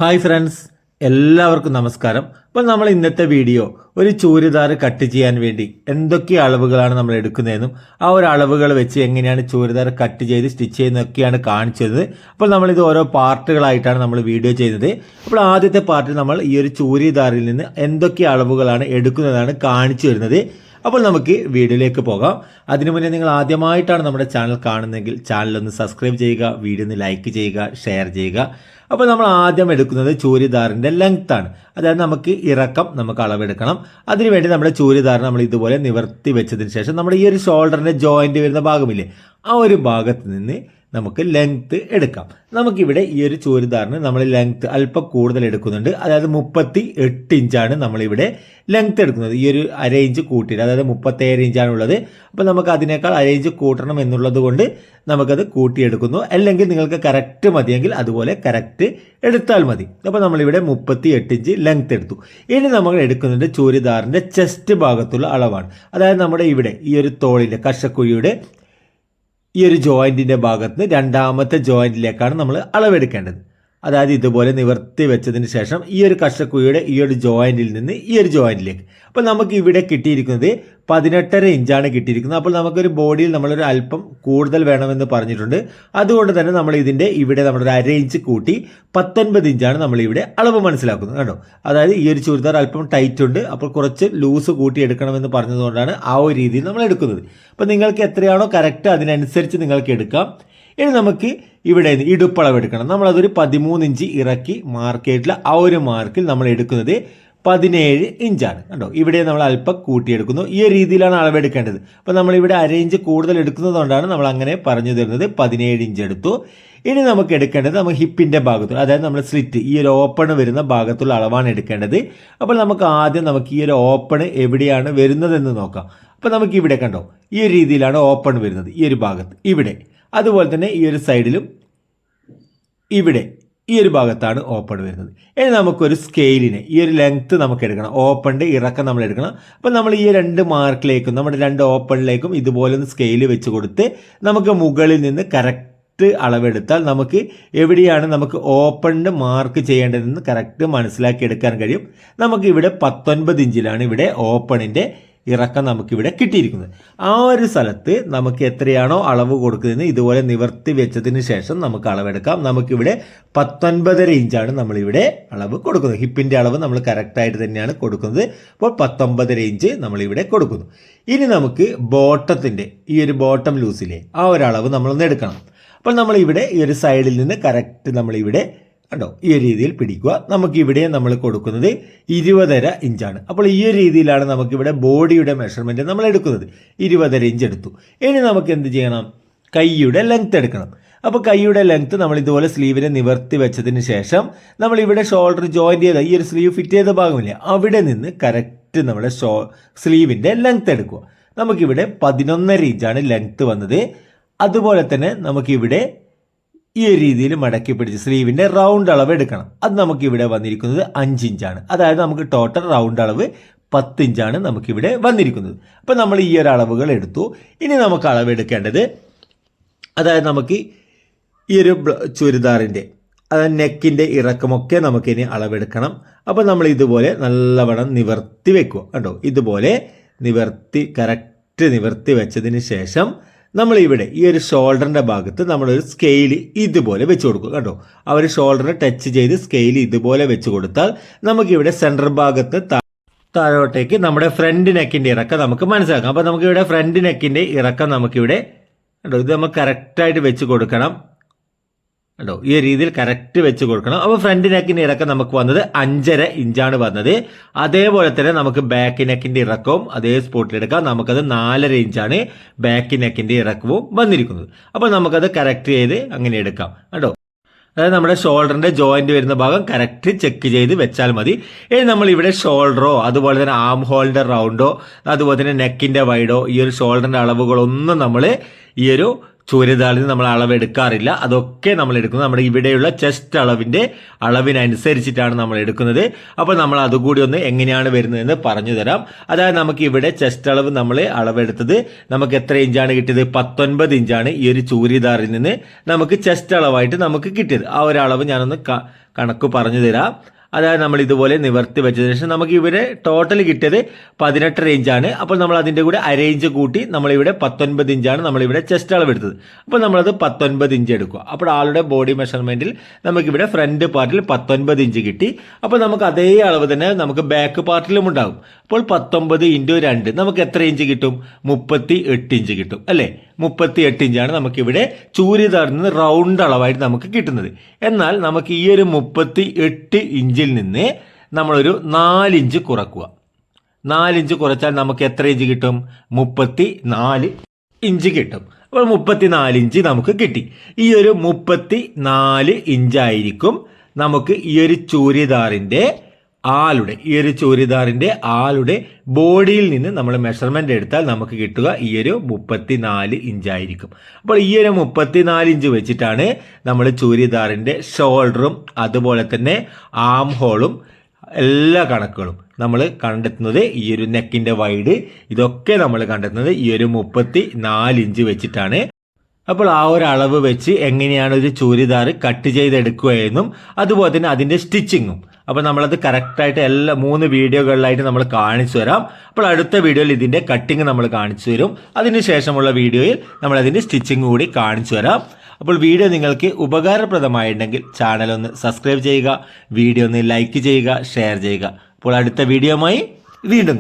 Hi friends, എല്ലാവർക്കും നമസ്കാരം. അപ്പോൾ നമ്മൾ ഇന്നത്തെ വീഡിയോ ഒരു ചൂരിദാർ കട്ട് ചെയ്യാൻ വേണ്ടി എന്തൊക്കെ അളവുകളാണ് നമ്മൾ എടുക്കുന്നതെന്നും ആ ഒരു അളവുകൾ വെച്ച് എങ്ങനെയാണ് ചൂരിദാർ കട്ട് ചെയ്ത് സ്റ്റിച്ച് ചെയ്യുന്നതൊക്കെയാണ് കാണിച്ചത്. അപ്പോൾ നമ്മളിത് ഓരോ പാർട്ടുകളായിട്ടാണ് നമ്മൾ വീഡിയോ ചെയ്യുന്നത്. അപ്പോൾ ആദ്യത്തെ പാർട്ടിൽ നമ്മൾ ഈ ഒരു ചൂരിദാറിൽ നിന്ന് എന്തൊക്കെ അളവുകളാണ് എടുക്കുന്നതാണ് കാണിച്ചു വരുന്നത്. അപ്പോൾ നമുക്ക് വീഡിയോയിലേക്ക് പോകാം. അതിനു മുന്നേ നിങ്ങൾ ആദ്യമായിട്ടാണ് നമ്മുടെ ചാനൽ കാണുന്നതെങ്കിൽ ചാനലൊന്ന് സബ്സ്ക്രൈബ് ചെയ്യുക, വീഡിയോ ഒന്ന് ലൈക്ക് ചെയ്യുക, ഷെയർ ചെയ്യുക. അപ്പോൾ നമ്മൾ ആദ്യം എടുക്കുന്നത് ചൂരിദാറിൻ്റെ ലെങ്ത് ആണ്. അതായത് നമുക്ക് ഇറക്കം നമുക്ക് അളവെടുക്കണം. അതിനുവേണ്ടി നമ്മുടെ ചൂരിദാർ നമ്മൾ ഇതുപോലെ നിവർത്തി വെച്ചതിന് ശേഷം നമ്മുടെ ഈ ഒരു ഷോൾഡറിൻ്റെ ജോയിൻറ്റ് വരുന്ന ഭാഗമില്ലേ, ആ ഒരു ഭാഗത്ത് നിന്ന് നമുക്ക് ലെങ്ത്ത് എടുക്കാം. നമുക്കിവിടെ ഈ ഒരു ചൂരിദാറിന് നമ്മൾ ലെങ്ത്ത് അല്പം കൂടുതൽ എടുക്കുന്നുണ്ട്. അതായത് 38 ഇഞ്ചാണ് നമ്മളിവിടെ ലെങ്ത്ത് എടുക്കുന്നത്. ഈ ഒരു അര ഇഞ്ച് കൂട്ടിയിട്ട്, അതായത് 37 ഇഞ്ചാണ് ഉള്ളത്. അപ്പോൾ നമുക്ക് അതിനേക്കാൾ അര ഇഞ്ച് കൂട്ടണം എന്നുള്ളത് കൊണ്ട് നമുക്കത് കൂട്ടിയെടുക്കുന്നു. അല്ലെങ്കിൽ നിങ്ങൾക്ക് കറക്റ്റ് മതിയെങ്കിൽ അതുപോലെ കറക്റ്റ് എടുത്താൽ മതി. അപ്പോൾ നമ്മളിവിടെ 38 ഇഞ്ച് ലെങ്ത്ത് എടുത്തു. ഇനി നമ്മൾ എടുക്കുന്നുണ്ട് ചൂരിദാറിൻ്റെ ചെസ്റ്റ് ഭാഗത്തുള്ള അളവാണ്. അതായത് നമ്മുടെ ഇവിടെ ഈ ഒരു തോളിൻ്റെ കഷക്കുഴിയുടെ ഈ ഒരു ജോയിൻറ്റിൻ്റെ ഭാഗത്ത് നിന്ന് രണ്ടാമത്തെ ജോയിൻറ്റിലേക്കാണ് നമ്മൾ അളവെടുക്കേണ്ടത്. അതായത് ഇതുപോലെ നിവർത്തി വെച്ചതിന് ശേഷം ഈ ഒരു കഷക്കുഴിയുടെ ഈ ഒരു ജോയിൻറ്റിൽ നിന്ന് ഈ ഒരു ജോയിൻറ്റിലേക്ക്. അപ്പോൾ നമുക്ക് ഇവിടെ കിട്ടിയിരിക്കുന്നത് 18.5 ഇഞ്ചാണ് കിട്ടിയിരിക്കുന്നത്. അപ്പോൾ നമുക്കൊരു ബോഡിയിൽ നമ്മളൊരു അല്പം കൂടുതൽ വേണമെന്ന് പറഞ്ഞിട്ടുണ്ട്. അതുകൊണ്ട് തന്നെ നമ്മൾ ഇതിൻ്റെ ഇവിടെ നമ്മളൊരു അര ഇഞ്ച് കൂട്ടി 19 ഇഞ്ചാണ് നമ്മളിവിടെ അളവ് മനസ്സിലാക്കുന്നത് കേട്ടോ. അതായത് ഈ ഒരു ചുരിദാർ അല്പം ടൈറ്റ് ഉണ്ട്, അപ്പോൾ കുറച്ച് ലൂസ് കൂട്ടി എടുക്കണമെന്ന് പറഞ്ഞതുകൊണ്ടാണ് ആ ഒരു രീതിയിൽ നമ്മൾ എടുക്കുന്നത്. അപ്പോൾ നിങ്ങൾക്ക് എത്രയാണോ കറക്റ്റ് അതിനനുസരിച്ച് നിങ്ങൾക്ക് എടുക്കാം. ഇനി നമുക്ക് ഇവിടെ ഇടുപ്പളവ് എടുക്കണം. നമ്മളതൊരു 13 ഇഞ്ച് ഇറക്കി മാർക്ക് ചെയ്തിട്ടുള്ള ആ ഒരു മാർക്കിൽ നമ്മൾ എടുക്കുന്നത് 17 ഇഞ്ചാണ് കണ്ടോ. ഇവിടെ നമ്മൾ അല്പം കൂട്ടിയെടുക്കുന്നു. ഈ രീതിയിലാണ് അളവെടുക്കേണ്ടത്. അപ്പോൾ നമ്മളിവിടെ അര ഇഞ്ച് കൂടുതൽ എടുക്കുന്നത് കൊണ്ടാണ് നമ്മൾ അങ്ങനെ പറഞ്ഞു തരുന്നത്. 17 ഇഞ്ച് എടുത്തു. ഇനി നമുക്ക് എടുക്കേണ്ടത് നമ്മൾ ഹിപ്പിൻ്റെ ഭാഗത്തുള്ള, അതായത് നമ്മൾ സ്ലിറ്റ് ഈ ഒരു ഓപ്പൺ വരുന്ന ഭാഗത്തുള്ള അളവാണ് എടുക്കേണ്ടത്. അപ്പോൾ നമുക്ക് ആദ്യം നമുക്ക് ഈ ഒരു ഓപ്പൺ എവിടെയാണ് വരുന്നതെന്ന് നോക്കാം. അപ്പോൾ നമുക്ക് ഇവിടെ കണ്ടോ, ഈ ഒരു രീതിയിലാണ് ഓപ്പൺ വരുന്നത്, ഈ ഒരു ഭാഗത്ത് ഇവിടെ. അതുപോലെ തന്നെ ഈ ഒരു സൈഡിലും ഇവിടെ ഈ ഒരു ഭാഗത്താണ് ഓപ്പൺ വരുന്നത്. ഇനി നമുക്കൊരു സ്കെയിലിന് ഈ ഒരു ലെങ്ത്ത് നമുക്ക് എടുക്കണം. ഓപ്പണിൻ്റെ ഇറക്കം നമ്മൾ എടുക്കണം. അപ്പോൾ നമ്മൾ ഈ രണ്ട് മാർക്കിലേക്കും നമ്മുടെ രണ്ട് ഓപ്പണിലേക്കും ഇതുപോലെ ഒന്ന് സ്കെയിൽ വെച്ച് കൊടുത്ത് നമുക്ക് മുകളിൽ നിന്ന് കറക്റ്റ് അളവെടുത്താൽ നമുക്ക് എവിടെയാണ് നമുക്ക് ഓപ്പണിന് മാർക്ക് ചെയ്യേണ്ടതെന്ന് കറക്റ്റ് മനസ്സിലാക്കി എടുക്കാൻ കഴിയും. നമുക്ക് ഇവിടെ 19 ഇഞ്ചിലാണ് ഇവിടെ ഓപ്പണിൻ്റെ ഇറക്കം നമുക്കിവിടെ കിട്ടിയിരിക്കുന്നത്. ആ ഒരു സ്ഥലത്ത് നമുക്ക് എത്രയാണോ അളവ് കൊടുക്കുന്നത് ഇതുപോലെ നിവർത്തി വെച്ചതിന് ശേഷം നമുക്ക് അളവെടുക്കാം. നമുക്കിവിടെ 19.5 ഇഞ്ചാണ് നമ്മളിവിടെ അളവ് കൊടുക്കുന്നത്. ഹിപ്പിൻ്റെ അളവ് നമ്മൾ കറക്റ്റായിട്ട് തന്നെയാണ് കൊടുക്കുന്നത്. അപ്പോൾ 19.5 ഇഞ്ച് നമ്മളിവിടെ കൊടുക്കുന്നു. ഇനി നമുക്ക് ബോട്ടത്തിൻ്റെ ഈ ഒരു ബോട്ടം ലൂസിലെ ആ ഒരു അളവ് നമ്മളൊന്ന് എടുക്കണം. അപ്പോൾ നമ്മളിവിടെ ഈ ഒരു സൈഡിൽ നിന്ന് കറക്റ്റ് നമ്മളിവിടെ കണ്ടോ ഈ ഒരു രീതിയിൽ പിടിക്കുക. നമുക്കിവിടെ നമ്മൾ കൊടുക്കുന്നത് 20.5 ഇഞ്ചാണ്. അപ്പോൾ ഈ ഒരു രീതിയിലാണ് നമുക്കിവിടെ ബോഡിയുടെ മെഷർമെൻറ്റ് നമ്മൾ എടുക്കുന്നത്. 20.5 ഇഞ്ച് എടുത്തു. ഇനി നമുക്ക് എന്ത് ചെയ്യണം, കൈയുടെ ലെങ്ത്ത് എടുക്കണം. അപ്പോൾ കൈയുടെ ലെങ്ത്ത് നമ്മൾ ഇതുപോലെ സ്ലീവിനെ നിവർത്തി വെച്ചതിന് ശേഷം നമ്മളിവിടെ ഷോൾഡർ ജോയിൻ്റ് ചെയ്ത ഈ ഒരു സ്ലീവ് ഫിറ്റ് ചെയ്ത ഭാഗമില്ലേ, അവിടെ നിന്ന് കറക്റ്റ് നമ്മുടെ സ്ലീവിൻ്റെ ലെങ്ത്ത് എടുക്കുക. നമുക്കിവിടെ 11.5 ഇഞ്ചാണ് ലെങ്ത്ത് വന്നത്. അതുപോലെ തന്നെ നമുക്കിവിടെ ഈ ഒരു രീതിയിൽ മടക്കി പിടിച്ച് സ്ലീവിൻ്റെ റൗണ്ട് അളവ് എടുക്കണം. അത് നമുക്കിവിടെ വന്നിരിക്കുന്നത് 5 ഇഞ്ചാണ്. അതായത് നമുക്ക് ടോട്ടൽ റൗണ്ട് അളവ് 10 ഇഞ്ചാണ് നമുക്കിവിടെ വന്നിരിക്കുന്നത്. അപ്പോൾ നമ്മൾ ഈ ഒരു അളവുകൾ എടുത്തു. ഇനി നമുക്ക് അളവെടുക്കേണ്ടത്, അതായത് നമുക്ക് ഈ ഒരു ചുരിദാറിൻ്റെ അതായത് നെക്കിൻ്റെ ഇറക്കമൊക്കെ നമുക്കിനി അളവെടുക്കണം. അപ്പോൾ നമ്മൾ ഇതുപോലെ നല്ലവണ്ണം നിവർത്തി വെക്കുക കണ്ടോ. ഇതുപോലെ കറക്റ്റ് നിവർത്തി വെച്ചതിന് ശേഷം നമ്മളിവിടെ ഈ ഒരു ഷോൾഡറിൻ്റെ ഭാഗത്ത് നമ്മളൊരു സ്കെയിൽ ഇതുപോലെ വെച്ച് കൊടുക്കും കണ്ടോ. ആ ഒരു ഷോൾഡറിനെ ടച്ച് ചെയ്ത് സ്കെയിൽ ഇതുപോലെ വെച്ച് കൊടുത്താൽ നമുക്കിവിടെ സെൻറ്റർ ഭാഗത്ത് താഴോട്ടേക്ക് നമ്മുടെ ഫ്രണ്ട് നെക്കിൻ്റെ ഇറക്കം നമുക്ക് മനസ്സിലാക്കാം. അപ്പോൾ നമുക്കിവിടെ ഫ്രണ്ട് നെക്കിൻ്റെ ഇറക്കം നമുക്കിവിടെ കണ്ടോ, ഇത് നമുക്ക് കറക്റ്റായിട്ട് വെച്ച് കൊടുക്കണം കേട്ടോ. ഈ രീതിയിൽ കറക്റ്റ് വെച്ച് കൊടുക്കണം. അപ്പോൾ ഫ്രണ്ട് നെക്കിൻ്റെ ഇറക്കം നമുക്ക് വന്നത് 5.5 ഇഞ്ചാണ് വന്നത്. അതേപോലെ തന്നെ നമുക്ക് ബാക്ക് നെക്കിൻ്റെ ഇറക്കവും അതേ സ്പോട്ടിലെടുക്കാം. നമുക്കത് 4.5 ഇഞ്ചാണ് ബാക്ക് നെക്കിൻ്റെ ഇറക്കവും വന്നിരിക്കുന്നത്. അപ്പോൾ നമുക്കത് കറക്റ്റ് ചെയ്ത് അങ്ങനെ എടുക്കാം കേട്ടോ. അതായത് നമ്മുടെ ഷോൾഡറിൻ്റെ ജോയിൻറ്റ് വരുന്ന ഭാഗം കറക്റ്റ് ചെക്ക് ചെയ്ത് വെച്ചാൽ മതി. ഇനി നമ്മളിവിടെ ഷോൾഡറോ അതുപോലെ തന്നെ ആം ഹോളിൻ്റെ റൗണ്ടോ അതുപോലെ തന്നെ നെക്കിൻ്റെ വൈഡോ ഈ ഒരു ഷോൾഡറിൻ്റെ അളവുകളൊന്നും നമ്മൾ ഈ ഒരു ചൂരിദാറിന് നമ്മൾ അളവെടുക്കാറില്ല. അതൊക്കെ നമ്മൾ എടുക്കുന്നത് നമ്മുടെ ഇവിടെയുള്ള ചെസ്റ്റ് അളവിന്റെ അളവിനനുസരിച്ചിട്ടാണ് നമ്മൾ എടുക്കുന്നത്. അപ്പോൾ നമ്മൾ അതുകൂടി ഒന്ന് എങ്ങനെയാണ് വരുന്നതെന്ന് പറഞ്ഞു തരാം. അതായത് നമുക്ക് ഇവിടെ ചെസ്റ്റ് അളവ് നമ്മൾ അളവെടുത്തത് നമുക്ക് എത്ര ഇഞ്ചാണ് കിട്ടിയത്? 19 ഇഞ്ചാണ് ഈ ഒരു ചൂരിദാറിൽ നിന്ന് നമുക്ക് ചെസ്റ്റ് അളവായിട്ട് നമുക്ക് കിട്ടിയത്. ആ ഒരു അളവ് ഞാനൊന്ന് കണക്ക് പറഞ്ഞു തരാം. അതായത് നമ്മൾ ഇതുപോലെ നിവർത്തി വെച്ചതിന് ശേഷം നമുക്ക് ഇവിടെ ടോട്ടൽ കിട്ടിയത് 18 ഇഞ്ചാണ്. അപ്പോൾ നമ്മൾ അതിൻ്റെ കൂടെ അരയിഞ്ച് കൂട്ടി നമ്മളിവിടെ 19 ഇഞ്ചാണ് നമ്മളിവിടെ ചെസ്റ്റ് അളവ് എടുത്തത്. അപ്പോൾ നമ്മളത് 19 ഇഞ്ച് എടുക്കുക. അപ്പോൾ ആളുടെ ബോഡി മെഷർമെൻറ്റിൽ നമുക്കിവിടെ ഫ്രണ്ട് പാർട്ടിൽ 19 ഇഞ്ച് കിട്ടി. അപ്പോൾ നമുക്ക് അതേ അളവ് തന്നെ നമുക്ക് ബാക്ക് പാർട്ടിലും ഉണ്ടാകും. അപ്പോൾ 19 × 2 നമുക്ക് എത്ര ഇഞ്ച് കിട്ടും? 38 ഇഞ്ച് കിട്ടും അല്ലേ? 38 ഇഞ്ചാണ് നമുക്കിവിടെ ചൂരിദാറിൽ നിന്ന് റൗണ്ട് അളവായിട്ട് നമുക്ക് കിട്ടുന്നത്. എന്നാൽ നമുക്ക് ഈ ഒരു 38 ഇഞ്ചിൽ നിന്ന് നമ്മളൊരു 4 ഇഞ്ച് കുറക്കുക. 4 ഇഞ്ച് കുറച്ചാൽ നമുക്ക് എത്ര ഇഞ്ച് കിട്ടും? 34 ഇഞ്ച് കിട്ടും. അപ്പോൾ 34 ഇഞ്ച് നമുക്ക് കിട്ടി. ഈ ഒരു 34 ഇഞ്ചായിരിക്കും നമുക്ക് ഈ ഒരു ചൂരിദാറിൻ്റെ ആളുടെ ബോഡിയിൽ നിന്ന് നമ്മൾ മെഷർമെന്റ് എടുത്താൽ നമുക്ക് കിട്ടുക ഈ ഒരു 34 ഇഞ്ചായിരിക്കും. അപ്പോൾ ഈ ഒരു 34 ഇഞ്ച് വെച്ചിട്ടാണ് നമ്മൾ ചൂരിദാറിന്റെ ഷോൾഡറും അതുപോലെ തന്നെ ആം ഹോളും എല്ലാ കണക്കുകളും നമ്മൾ കണ്ടെത്തുന്നത്. ഈ ഒരു നെക്കിന്റെ വൈഡ് ഇതൊക്കെ നമ്മൾ കണ്ടെത്തുന്നത് ഈ ഒരു 34 ഇഞ്ച് വെച്ചിട്ടാണ്. അപ്പോൾ ആ ഒരു അളവ് വെച്ച് എങ്ങനെയാണ് ഒരു ചൂരിദാർ കട്ട് ചെയ്തെടുക്കുക എന്നും അതുപോലെ തന്നെ അതിന്റെ സ്റ്റിച്ചിങ്ങും അപ്പോൾ നമ്മളത് കറക്റ്റായിട്ട് എല്ലാ 3 വീഡിയോകളിലായിട്ട് നമ്മൾ കാണിച്ചു തരാം. അപ്പോൾ അടുത്ത വീഡിയോയിൽ ഇതിന്റെ കട്ടിങ് നമ്മൾ കാണിച്ചു തരും. അതിനുശേഷമുള്ള വീഡിയോയിൽ നമ്മൾ അതിന്റെ സ്റ്റിച്ചിങ് കൂടി കാണിച്ചു തരാം. അപ്പോൾ വീഡിയോ നിങ്ങൾക്ക് ഉപകാരപ്രദമായിട്ടുണ്ടെങ്കിൽ ചാനൽ ഒന്ന് സബ്സ്ക്രൈബ് ചെയ്യുക, വീഡിയോ ഒന്ന് ലൈക്ക് ചെയ്യുക, ഷെയർ ചെയ്യുക. അപ്പോൾ അടുത്ത വീഡിയോയുമായി വീണ്ടും